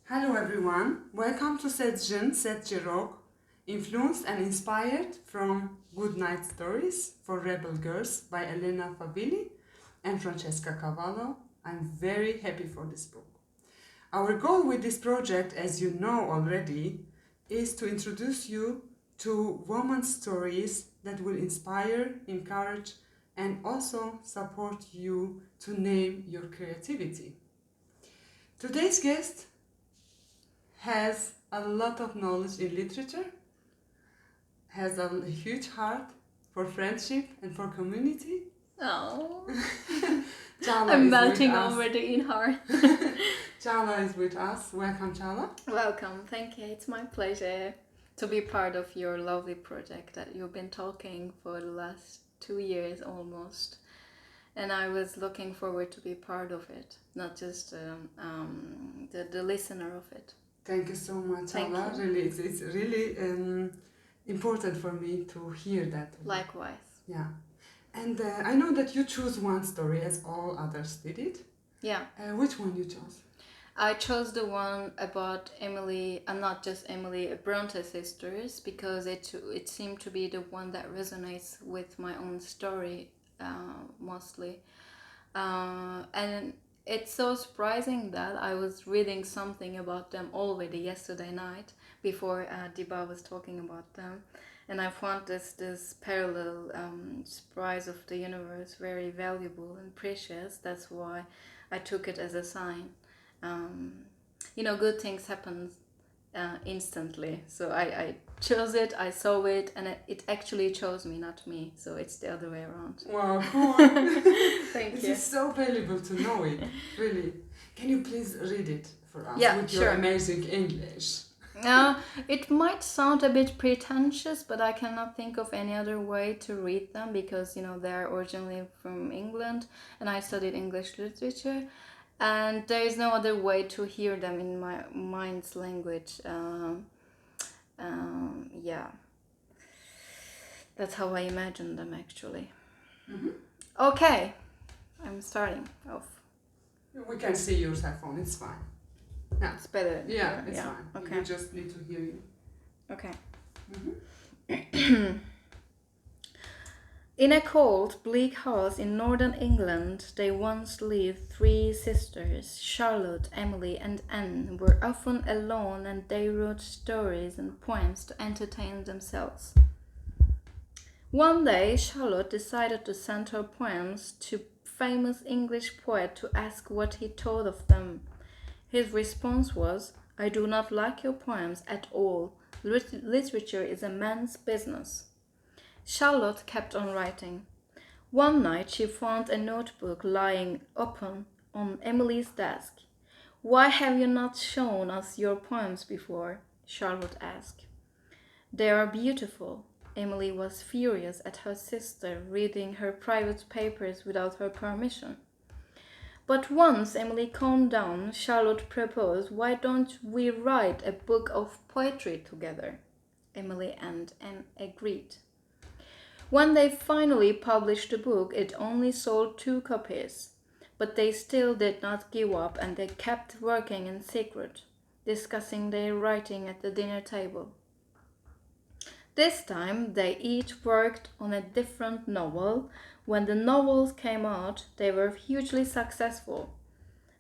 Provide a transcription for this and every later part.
Hello everyone, welcome to Sed Jin Sed Çîrok, influenced and inspired from Good Night Stories for Rebel Girls by Elena Favilli and Francesca Cavallo. I'm very happy for this book. Our goal with this project, as you know already, is to introduce you to women's stories that will inspire, encourage, and also support you to name your creativity. Today's guest has a lot of knowledge in literature, has a huge heart for friendship and for community. Oh, Çağla I'm is melting with us. already in heart. Çağla is with us. Welcome, Çağla. Welcome, thank you. It's my pleasure to be part of your lovely project that you've been talking for the last 2 years almost. And I was looking forward to be part of it, not just the listener of it. Thank you so much, Thank Çağla. you. Really, it's really important for me to hear that. Likewise. Yeah. And I know that you choose one story as all others did it. Yeah. Which one you chose? I chose the one about Emily, and not just Emily, Brontë Sisters, because it seemed to be the one that resonates with my own story mostly. And it's so surprising that I was reading something about them already yesterday night before Diba was talking about them. And I found this parallel surprise of the universe very valuable and precious. That's why I took it as a sign. Good things happen instantly. So I chose it, I saw it, and it actually chose me, not me. So it's the other way around. Wow, cool. Thank This you. is so valuable to know it, really. Can you please read it for us Yeah, with sure. your amazing English? It might sound a bit pretentious, but I cannot think of any other way to read them because, they're originally from England and I studied English literature. And there is no other way to hear them in my mind's language. Yeah. That's how I imagine them, actually. Mm-hmm. Okay. I'm starting off. We can see your cell phone, it's fine. Yeah. It's better. Yeah, it's fine. Okay. We just need to hear you. Okay. Mm-hmm. In a cold, bleak house in northern England, there once lived 3 sisters. Charlotte, Emily, and Anne were often alone, and they wrote stories and poems to entertain themselves. One day, Charlotte decided to send her poems to famous English poet to ask what he thought of them. His response was, "I do not like your poems at all. Literature is a man's business." Charlotte kept on writing. One night she found a notebook lying open on Emily's desk. "Why have you not shown us your poems before?" Charlotte asked. "They are beautiful." Emily was furious at her sister reading her private papers without her permission. But once Emily calmed down, Charlotte proposed, "Why don't we write a book of poetry together?" Emily and Anne agreed. When they finally published the book, it only sold 2 copies. But they still did not give up, and they kept working in secret, discussing their writing at the dinner table. This time, they each worked on a different novel. When the novels came out, they were hugely successful.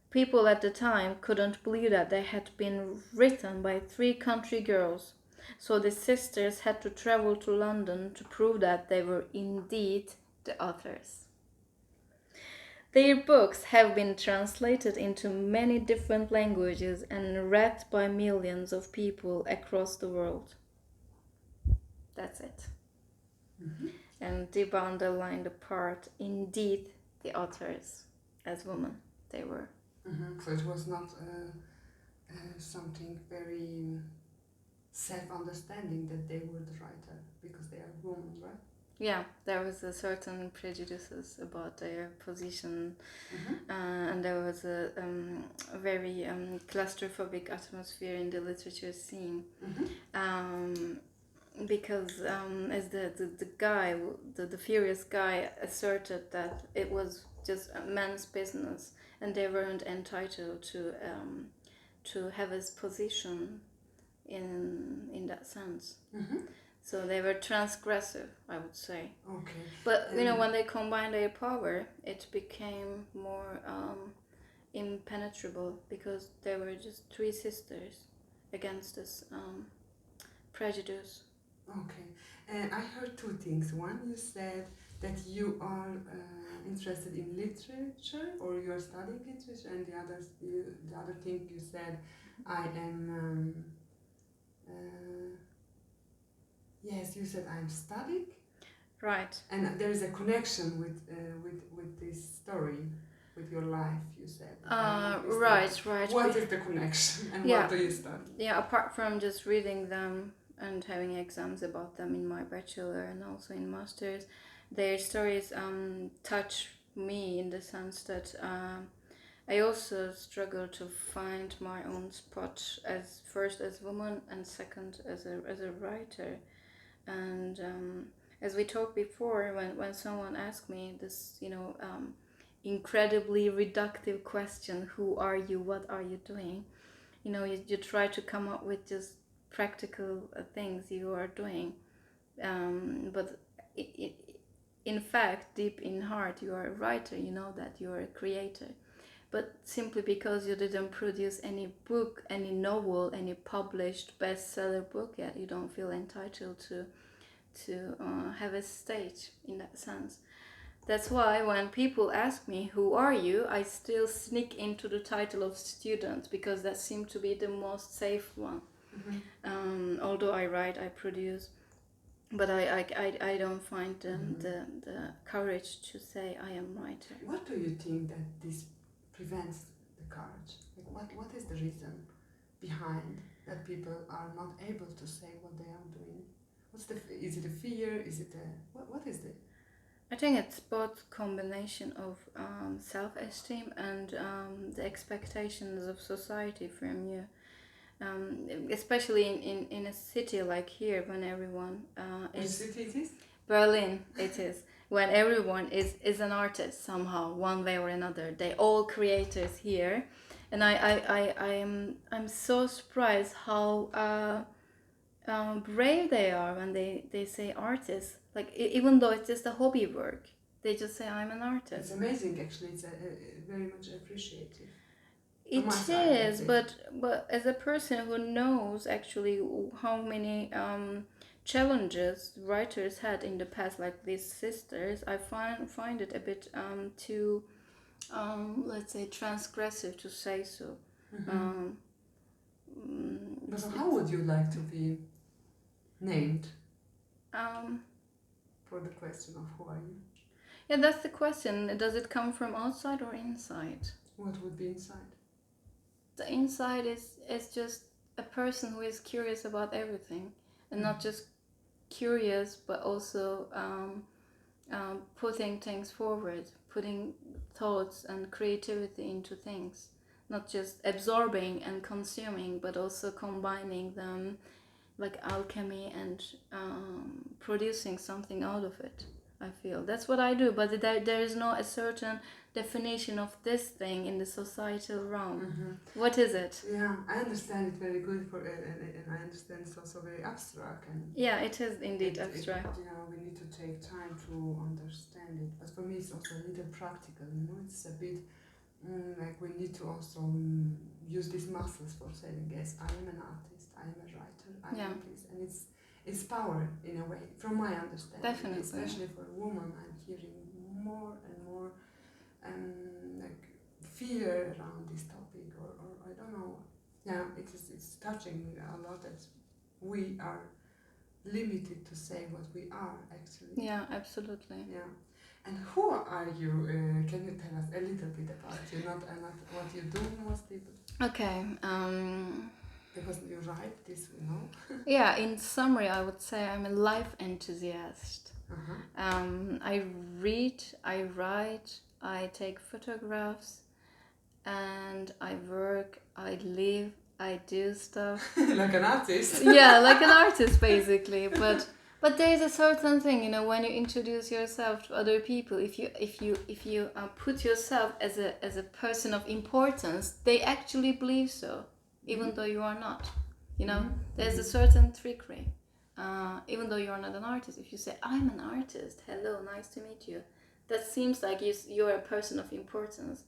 People at the time couldn't believe that they had been written by 3 country girls. So the sisters had to travel to London to prove that they were indeed the authors. Their books have been translated into many different languages and read by millions of people across the world. That's it. Mm-hmm. And Diba underlined the part, "indeed the authors," as women they were. Mm-hmm. So it was not something very self-understanding that they were the writer because they are women, right? Yeah, there was a certain prejudices about their position, Mm-hmm. And there was a very claustrophobic atmosphere in the literature scene. Mm-hmm. Because as the guy, the furious guy asserted that it was just a man's business and they weren't entitled to have his position in that sense. Mm-hmm. So they were transgressive, I would say. Okay. But when they combined their power, it became more impenetrable, because there were just three sisters against this prejudice. Okay. I heard two things. One, you said that you are interested in literature, or you are studying literature, and the other thing you said, I am. Yes, you said I'm studying. Right. And there is a connection with this story, with your life. You said. Right. What is the connection, and Yeah. what do you study? Yeah, apart from just reading them and having exams about them in my bachelor and also in master's, their stories touch me in the sense that I also struggle to find my own spot, as first as woman and second as a writer. And as we talked before, when someone asked me this, incredibly reductive question, who are you, what are you doing, you try to come up with just practical things you are doing, but in fact, deep in heart, you are a writer. You know that you are a creator, but simply because you didn't produce any book, any novel, any published bestseller book yet, you don't feel entitled to have a stage in that sense. That's why when people ask me, who are you, I still sneak into the title of student, because that seemed to be the most safe one. Mm-hmm. Although I write, I produce, but I don't find the courage to say I am writer. What do you think that this prevents the courage? Like what is the reason behind that people are not able to say what they are doing? Is it a fear? Is it what is it? I think it's both combination of self-esteem and the expectations of society from you. Especially in a city like here, when everyone Which city it is? Berlin, it is, when everyone is an artist somehow, one way or another. They all creators here, and I'm so surprised how brave they are when they say artist. Like even though it's just a hobby work, they just say I'm an artist. It's amazing, actually. It's very much appreciated. It is, but as a person who knows actually how many challenges writers had in the past, like these sisters, I find it a bit too, let's say, transgressive to say so. Mm-hmm. But how would you like to be named? For the question of who are you? Yeah, that's the question. Does it come from outside or inside? What would be inside? The inside is just a person who is curious about everything, and not just curious, but also putting things forward, putting thoughts and creativity into things, not just absorbing and consuming, but also combining them like alchemy and producing something out of it. I feel that's what I do, but there is no a certain definition of this thing in the societal realm. Mm-hmm. What is it? Yeah, I understand it very good, and I understand it's also very abstract. And yeah, it is indeed abstract. We need to take time to understand it. But for me, it's also a little practical. It's a bit like we need to also use these muscles for saying, yes, I am an artist, I am a writer, I am this, and it's power in a way, from my understanding. Definitely. Especially for a woman, I'm hearing more and more like fear around this topic, or I don't know. Yeah, it's touching me a lot that we are limited to say what we are actually. Yeah, absolutely. Yeah. And who are you? Can you tell us a little bit about you? Not what you do mostly, but okay. Because you write this, Yeah, in summary, I would say I'm a life enthusiast. Uh-huh. I read, I write, I take photographs, and I work, I live, I do stuff. Like an artist. Yeah, like an artist basically. But there is a certain thing, when you introduce yourself to other people, if you put yourself as a person of importance, they actually believe so. even though you are not. You know, Mhm. there's a certain trickery. Even though you're not an artist, if you say, I'm an artist, hello, nice to meet you, that seems like you're a person of importance.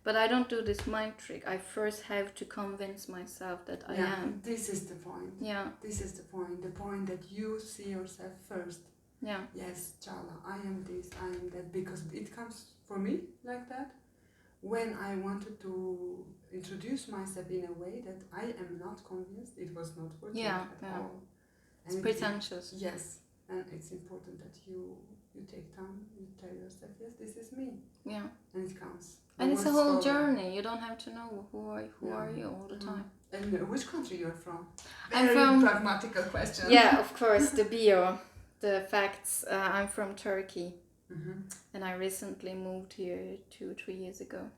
But I don't do this mind trick. I first have to convince myself that I am. This is the point. Yeah. This is the point that you see yourself first. Yeah. Yes, Çağla, I am this, I am that, because it comes for me like that. When I wanted to introduce myself in a way that I am not convinced, it was not working at all. It's pretentious. Yes, and it's important that you take time, you tell yourself, yes, this is me. Yeah. And it comes. And it's a whole journey. You don't have to know who are you all the time. And which country you're from? I'm Very from pragmatical question. Yeah, of course, the bio, the facts. I'm from Turkey, and I recently moved here 2-3 years ago.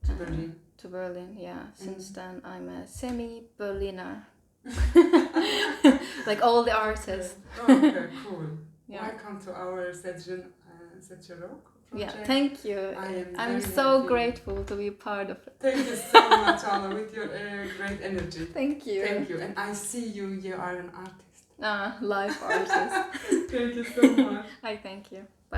To Berlin. To Berlin, yeah. Since then, I'm a semi-Berliner. Like all the artists. Okay, cool. Yeah. Welcome to our Sed Jin Sed Çîrok project. Yeah, thank you. I'm so happy. grateful to be part of it. Thank you so much, Çağla, with your great energy. Thank you. Thank you. And I see you are an artist. Life artist. Thank you so much. I thank you.